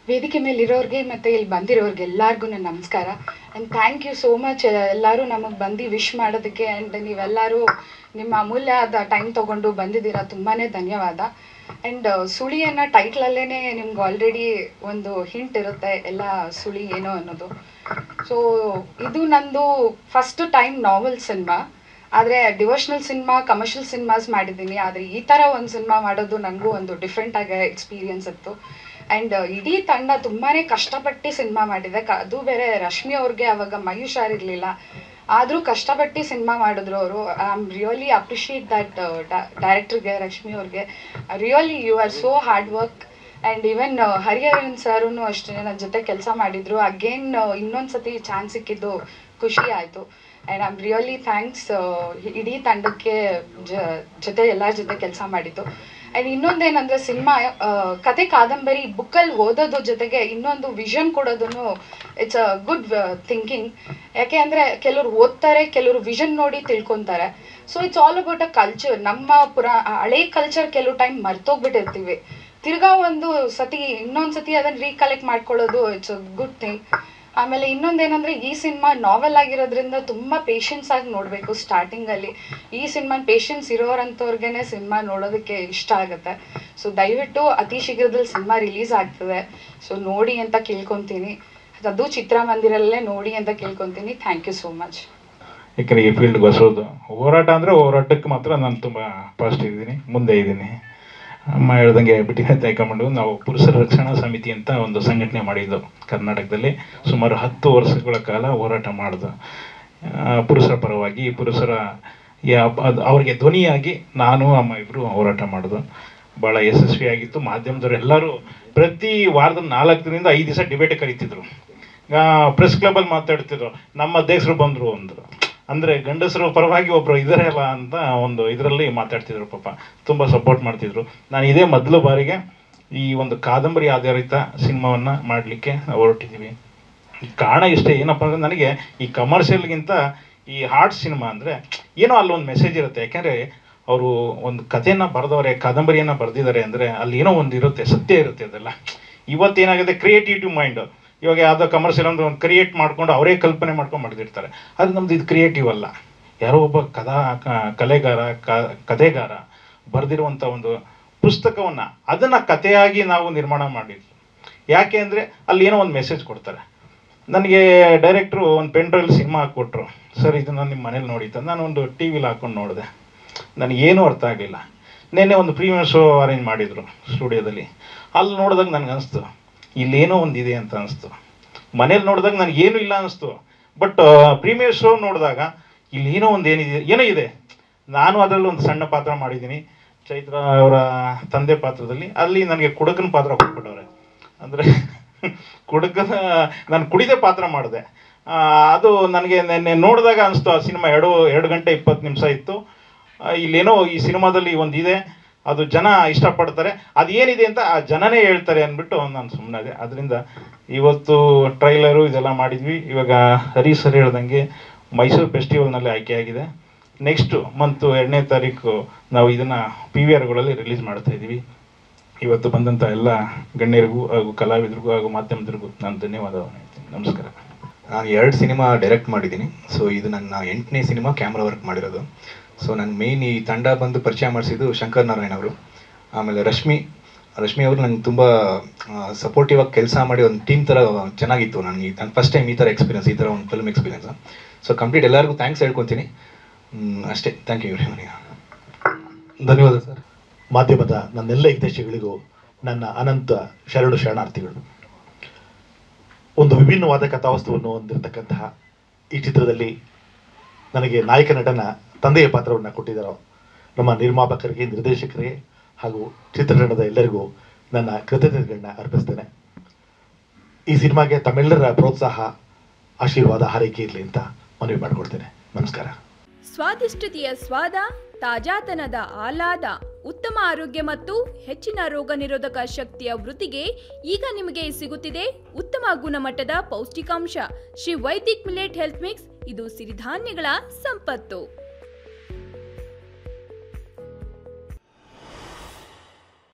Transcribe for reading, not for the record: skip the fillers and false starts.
ವೇದಿಕೆ ಮೇಲೆ ಇರೋರಿಗೆ ಮತ್ತು ಇಲ್ಲಿ ಬಂದಿರೋರಿಗೆ ಎಲ್ಲರಿಗೂ ನನ್ನ ನಮಸ್ಕಾರ. And thank you so much ಎಲ್ಲರೂ ನಮಗೆ ಬಂದು ವಿಶ್ ಮಾಡೋದಕ್ಕೆ. ಆ್ಯಂಡ್ ನೀವೆಲ್ಲರೂ ನಿಮ್ಮ ಅಮೂಲ್ಯದ ಟೈಮ್ ತೊಗೊಂಡು ಬಂದಿದ್ದೀರಾ, ತುಂಬಾ ಧನ್ಯವಾದ. ಆ್ಯಂಡ್ ಸುಳಿ ಅನ್ನೋ ಟೈಟ್ಲಲ್ಲೇ ನಿಮ್ಗೆ ಆಲ್ರೆಡಿ ಒಂದು ಹಿಂಟ್ ಇರುತ್ತೆ ಎಲ್ಲ ಸುಳಿ ಏನೋ ಅನ್ನೋದು. ಸೊ ಇದು ನಂದು ಫಸ್ಟ್ ಟೈಮ್ ನಾವೆಲ್ ಸಿನಿಮಾ. ಆದರೆ ಡಿವೋಷ್ನಲ್ ಸಿನಿಮಾ, ಕಮರ್ಷಿಯಲ್ ಸಿನಿಮಾಸ್ ಮಾಡಿದ್ದೀನಿ. ಆದರೆ ಈ ಥರ ಒಂದು ಸಿನಿಮಾ ಮಾಡೋದು ನನಗೂ ಒಂದು ಡಿಫ್ರೆಂಟಾಗಿ ಎಕ್ಸ್ಪೀರಿಯನ್ಸ್ ಇತ್ತು. ಆ್ಯಂಡ್ ಇಡೀ ತಂಡ ತುಂಬಾ ಕಷ್ಟಪಟ್ಟು ಸಿನಿಮಾ ಮಾಡಿದೆ. ಅದು ಬೇರೆ ರಶ್ಮಿ ಅವ್ರಿಗೆ ಅವಾಗ ಮೈ ಹುಷಾರಿರಲಿಲ್ಲ, ಆದರೂ ಕಷ್ಟಪಟ್ಟು ಸಿನಿಮಾ ಮಾಡಿದ್ರು ಅವರು. I am really appreciate that ಡೈರೆಕ್ಟ್ರಿಗೆ, ರಶ್ಮಿ ಅವ್ರಿಗೆ. Really you are so hard work. And even Hariharan ಸರೂ ಅಷ್ಟೇ ನನ್ನ ಜೊತೆ ಕೆಲಸ ಮಾಡಿದರು. ಅಗೇನ್ ಇನ್ನೊಂದು ಸತಿ ಚಾನ್ಸ್ ಸಿಕ್ಕಿದ್ದು ಖುಷಿ ಆಯಿತು. And I am really thanks ಇಡೀ ತಂಡಕ್ಕೆ ಜೊತೆ ಎಲ್ಲರ ಜೊತೆ ಕೆಲಸ ಮಾಡಿದ್ದು. ಆ್ಯಂಡ್ ಇನ್ನೊಂದೇನೆಂದರೆ ಸಿನಿಮಾ ಕತೆ ಕಾದಂಬರಿ ಬುಕ್ಕಲ್ಲಿ ಓದೋದ್ರ ಜೊತೆಗೆ ಇನ್ನೊಂದು ವಿಷನ್ ಕೊಡೋದನ್ನು ಇಟ್ಸ್ ಅ ಗುಡ್ ಥಿಂಕಿಂಗ್. ಯಾಕೆ ಅಂದರೆ ಕೆಲವರು ಓದ್ತಾರೆ, ಕೆಲವರು ವಿಷನ್ ನೋಡಿ ತಿಳ್ಕೊತಾರೆ. So it's all about a culture. ನಮ್ಮ ಹಳೆ ಕಲ್ಚರ್ ಕೆಲವು ಟೈಮ್ ಮರ್ತೋಗ್ಬಿಟ್ಟಿರ್ತೀವಿ. ತಿರ್ಗಾ ಒಂದು ಸತಿ ಇನ್ನೊಂದು ಸತಿ ಅದನ್ನು ರೀಕಲೆಕ್ಟ್ ಮಾಡ್ಕೊಳ್ಳೋದು ಇಟ್ಸ್ ಅ ಗುಡ್ ಥಿಂಗ್. ಆಮೇಲೆ ಇನ್ನೊಂದೇನೆಂದರೆ ಈ ಸಿನಿಮಾ ನಾವೆಲ್ ಆಗಿರೋದ್ರಿಂದ ತುಂಬ ಪೇಷನ್ಸ್ ಆಗಿ ನೋಡಬೇಕು. ಸ್ಟಾರ್ಟಿಂಗಲ್ಲಿ ಈ ಸಿನಿಮಾ ಪೇಷನ್ಸ್ ಇರೋರಂಥವ್ರಿಗೇ ಸಿನಿಮಾ ನೋಡೋದಕ್ಕೆ ಇಷ್ಟ ಆಗುತ್ತೆ. ಸೊ ದಯವಿಟ್ಟು ಅತಿ ಶೀಘ್ರದಲ್ಲಿ ಸಿನಿಮಾ ರಿಲೀಸ್ ಆಗ್ತದೆ, ಸೊ ನೋಡಿ ಅಂತ ಕೇಳ್ಕೊತೀನಿ. ಅದು ಚಿತ್ರಮಂದಿರಲ್ಲೇ ನೋಡಿ ಅಂತ ಕೇಳ್ಕೊತೀನಿ. Thank you so much. ಯಾಕಂದರೆ ಈ ಫೀಲ್ಡ್ಗೆ ಹೊಸೋದು ಹೋರಾಟ ಅಂದರೆ ಹೋರಾಟಕ್ಕೆ ಮಾತ್ರ ನಾನು ತುಂಬ ಫಾಸ್ಟ್ ಇದ್ದೀನಿ, ಮುಂದೆ ಇದ್ದೀನಿ. ಅಮ್ಮ ಹೇಳ್ದಂಗೆ ಬಿಟ್ಟಿನ ಹೈಕಮಾಂಡು ನಾವು ಪುರುಷರ ರಕ್ಷಣಾ ಸಮಿತಿ ಅಂತ ಒಂದು ಸಂಘಟನೆ ಮಾಡಿದ್ದು ಕರ್ನಾಟಕದಲ್ಲಿ. ಸುಮಾರು 10 ವರ್ಷಗಳ ಕಾಲ ಹೋರಾಟ ಮಾಡಿದ್ದು ಪುರುಷರ ಪರವಾಗಿ. ಪುರುಷರ ಅವ್ರಿಗೆ ಧ್ವನಿಯಾಗಿ ನಾನು ಅಮ್ಮ ಇಬ್ಬರು ಹೋರಾಟ ಮಾಡಿದ್ದು. ಭಾಳ ಯಶಸ್ವಿಯಾಗಿತ್ತು. ಮಾಧ್ಯಮದವರು ಎಲ್ಲರೂ ಪ್ರತಿ ವಾರದ 4ರಿಂದ 5 ದಿವಸ ಡಿಬೇಟ್ ಕರೀತಿದ್ರು. ಪ್ರೆಸ್ ಕ್ಲಬ್ಬಲ್ಲಿ ಮಾತಾಡ್ತಿದ್ರು, ನಮ್ಮ ಅಧ್ಯಕ್ಷರು ಬಂದರು ಅಂದರು. ಅಂದರೆ ಗಂಡಸರು ಪರವಾಗಿ ಒಬ್ಬರು ಇದ್ದಾರೆ ಅಲ್ಲ ಅಂತ ಒಂದು ಇದರಲ್ಲಿ ಮಾತಾಡ್ತಿದ್ರು. ಪಾಪ ತುಂಬ ಸಪೋರ್ಟ್ ಮಾಡ್ತಿದ್ರು. ನಾನು ಇದೇ ಮೊದಲ ಬಾರಿಗೆ ಈ ಒಂದು ಕಾದಂಬರಿ ಆಧಾರಿತ ಸಿನಿಮಾವನ್ನು ಮಾಡಲಿಕ್ಕೆ ಹೊರಟಿದ್ದೀವಿ. ಕಾರಣ ಇಷ್ಟೇ, ಏನಪ್ಪ ಅಂದರೆ ನನಗೆ ಈ ಕಮರ್ಷಿಯಲ್ಗಿಂತ ಈ ಹಾರ್ಟ್ ಸಿನಿಮಾ ಅಂದರೆ ಏನೋ ಅಲ್ಲೊಂದು ಮೆಸೇಜ್ ಇರುತ್ತೆ. ಯಾಕೆಂದರೆ ಅವರು ಒಂದು ಕಥೆಯನ್ನು ಬರೆದವರೆ, ಕಾದಂಬರಿಯನ್ನು ಬರೆದಿದ್ದಾರೆ ಅಂದರೆ ಅಲ್ಲಿ ಏನೋ ಒಂದು ಇರುತ್ತೆ, ಸತ್ಯ ಇರುತ್ತೆ. ಅದೆಲ್ಲ ಇವತ್ತೇನಾಗಿದೆ ಕ್ರಿಯೇಟಿವಿಟಿ ಮೈಂಡ್. ಇವಾಗ ಯಾವುದೋ ಕಮರ್ಷಿಯಲ್ ಅಂದ್ರೆ ಒಂದು ಕ್ರಿಯೇಟ್ ಮಾಡ್ಕೊಂಡು ಅವರೇ ಕಲ್ಪನೆ ಮಾಡ್ಕೊಂಡು ಮಾಡಿರ್ತಾರೆ. ಅದು ನಮ್ದು ಇದು ಕ್ರಿಯೇಟಿವ್ ಅಲ್ಲ. ಯಾರೋ ಒಬ್ಬ ಕಥೆಗಾರ ಬರೆದಿರುವಂಥ ಒಂದು ಪುಸ್ತಕವನ್ನು ಅದನ್ನು ಕಥೆಯಾಗಿ ನಾವು ನಿರ್ಮಾಣ ಮಾಡಿದ್ವಿ. ಯಾಕೆ ಅಂದರೆ ಅಲ್ಲಿ ಏನೋ ಒಂದು ಮೆಸೇಜ್ ಕೊಡ್ತಾರೆ. ನನಗೆ ಡೈರೆಕ್ಟ್ರು ಒಂದು ಪೆನ್ ಡ್ರೈವ್ ಸಿನಿಮಾ ಹಾಕ್ಕೊಟ್ರು. ಸರ್ ಇದನ್ನು ನಿಮ್ಮ ಮನೇಲಿ ನೋಡಿದ್ದ. ನಾನು ಒಂದು ಟಿ ವಿಲಿ ಹಾಕ್ಕೊಂಡು ನೋಡಿದೆ, ನನಗೇನೂ ಅರ್ಥ ಆಗಲಿಲ್ಲ. ನಿನ್ನೆ ಒಂದು ಪ್ರೀಮಿಯರ್ ಶೋ ಅರೇಂಜ್ ಮಾಡಿದರು ಸ್ಟುಡಿಯೋದಲ್ಲಿ. ಅಲ್ಲಿ ನೋಡಿದಾಗ ನನಗೆ ಅನಿಸ್ತು ಇಲ್ಲೇನೋ ಒಂದಿದೆ ಅಂತ ಅನಿಸ್ತು. ಮನೇಲಿ ನೋಡಿದಾಗ ನನಗೇನು ಇಲ್ಲ ಅನ್ನಿಸ್ತು. ಬಟ್ ಪ್ರೀಮಿಯರ್ ಶೋ ನೋಡಿದಾಗ ಇಲ್ಲಿ ಏನೋ ಇದೆ. ನಾನು ಅದರಲ್ಲಿ ಒಂದು ಸಣ್ಣ ಪಾತ್ರ ಮಾಡಿದ್ದೀನಿ, ಚೈತ್ರ ಅವರ ತಂದೆ ಪಾತ್ರದಲ್ಲಿ. ಅಲ್ಲಿ ನನಗೆ ಕುಡುಕನ ಪಾತ್ರ ಕೊಟ್ಬಿಟ್ಟವ್ರೆ. ಅಂದರೆ ನಾನು ಕುಡಿದೇ ಪಾತ್ರ ಮಾಡಿದೆ. ಅದು ನನಗೆ ನೆನ್ನೆ ನೋಡಿದಾಗ ಅನಿಸ್ತು. ಆ ಸಿನಿಮಾ 2 ಗಂಟೆ 20 ನಿಮಿಷ ಇತ್ತು. ಇಲ್ಲೇನೋ ಈ ಸಿನಿಮಾದಲ್ಲಿ ಒಂದಿದೆ, ಅದು ಜನ ಇಷ್ಟಪಡ್ತಾರೆ, ಅದು ಏನಿದೆ ಅಂತ ಆ ಜನನೇ ಹೇಳ್ತಾರೆ ಅಂದ್ಬಿಟ್ಟು ನಾನು ಸುಮ್ಮನೆ. ಅದರಿಂದ ಇವತ್ತು ಟ್ರೈಲರು ಇದೆಲ್ಲ ಮಾಡಿದ್ವಿ. ಇವಾಗ ಹರೀಶ್ ಸರ್ ಹೇಳ್ದಂಗೆ ಮೈಸೂರು ಫೆಸ್ಟಿವಲ್ನಲ್ಲಿ ಆಯ್ಕೆಯಾಗಿದೆ. ನೆಕ್ಸ್ಟು ಮಂತು 2ನೇ ತಾರೀಕು ನಾವು ಇದನ್ನು PVRಗಳಲ್ಲಿ ರಿಲೀಸ್ ಮಾಡ್ತಾಯಿದ್ದೀವಿ. ಇವತ್ತು ಬಂದಂಥ ಎಲ್ಲ ಗಣ್ಯರಿಗೂ ಹಾಗೂ ಕಲಾವಿದರಿಗೂ ಹಾಗೂ ಮಾಧ್ಯಮದರಿಗೂ ನಾನು ಧನ್ಯವಾದವನ್ನು ಹೇಳ್ತೀನಿ. ನಮಸ್ಕಾರ. ನಾನು 2 ಸಿನಿಮಾ ಡೈರೆಕ್ಟ್ ಮಾಡಿದ್ದೀನಿ. ಸೊ ಇದು ನನ್ನ 8ನೇ ಸಿನಿಮಾ ಕ್ಯಾಮ್ರಾ ವರ್ಕ್ ಮಾಡಿರೋದು. ಸೊ ನನ್ನ ಮೇಯ್ನ್ ಈ ತಂಡ ಬಂದು ಪರಿಚಯ ಮಾಡಿಸಿದ್ದು ಶಂಕರ್ ನಾರಾಯಣ್ ಅವರು. ಆಮೇಲೆ ರಶ್ಮಿ ಅವರು ನನಗೆ ತುಂಬ ಸಪೋರ್ಟಿವ್ ಆಗಿ ಕೆಲಸ ಮಾಡಿ ಒಂದು ಟೀಮ್ ಥರ ಚೆನ್ನಾಗಿತ್ತು. ನನ್ನ ಫಸ್ಟ್ ಟೈಮ್ ಈ ಥರ ಎಕ್ಸ್ಪೀರಿಯನ್ಸ್, ಈ ಥರ ಒಂದು ಫಿಲ್ಮ್ ಎಕ್ಸ್ಪೀರಿಯನ್ಸ್. ಸೊ ಕಂಪ್ಲೀಟ್ ಎಲ್ಲರಿಗೂ ಥ್ಯಾಂಕ್ಸ್ ಹೇಳ್ಕೊತೀನಿ ಅಷ್ಟೇ. Thank you very much. ಧನ್ಯವಾದ ಸರ್. ಮಾಧ್ಯಮದ ನನ್ನೆಲ್ಲ ಹಿತೈಷಿಗಳಿಗೂ ನನ್ನ ಅನಂತ ಶರಣಾರ್ಥಿಗಳು. ಒಂದು ವಿಭಿನ್ನವಾದ ಕಥಾವಸ್ತುವನ್ನು ಹೊಂದಿರತಕ್ಕಂತಹ ಈ ಚಿತ್ರದಲ್ಲಿ ನನಗೆ ನಾಯಕ ನಟನ ತಂದೆಯ ಪಾತ್ರವನ್ನು ಕೊಟ್ಟಿದ್ದಾರೋ ನಮ್ಮ ನಿರ್ಮಾಪಕರಿಗೆ, ನಿರ್ದೇಶಕರಿಗೆ ಹಾಗೂ ಚಿತ್ರತಂಡದ ಎಲ್ಲರಿಗೂ ನನ್ನ ಕೃತಜ್ಞತೆಗಳನ್ನ ಅರ್ಪಿಸ್ತೇನೆ. ಈ ಸಿನಿಮಾಗೆ ತಮ್ಮೆಲ್ಲರ ಪ್ರೋತ್ಸಾಹ, ಆಶೀರ್ವಾದ, ಹಾರೈಕೆ ಇರಲಿ ಅಂತ ಮನವಿ ಮಾಡಿಕೊಡ್ತೇನೆ. ನಮಸ್ಕಾರ. ಸ್ವಾದಿಷ್ಟತೆಯ ಸ್ವಾದ, ತಾಜಾತನದ ಆಹ್ಲಾದ, ಉತ್ತಮ ಆರೋಗ್ಯ ಮತ್ತು ಹೆಚ್ಚಿನ ರೋಗ ನಿರೋಧಕ ಶಕ್ತಿಯ ವೃದ್ಧಿಗೆ ಈಗ ನಿಮಗೆ ಸಿಗುತ್ತಿದೆ ಉತ್ತಮ ಗುಣಮಟ್ಟದ ಪೌಷ್ಟಿಕಾಂಶ Shri Vaidik millet health mix. ಇದು ಸಿರಿಧಾನ್ಯಗಳ ಸಂಪತ್ತು.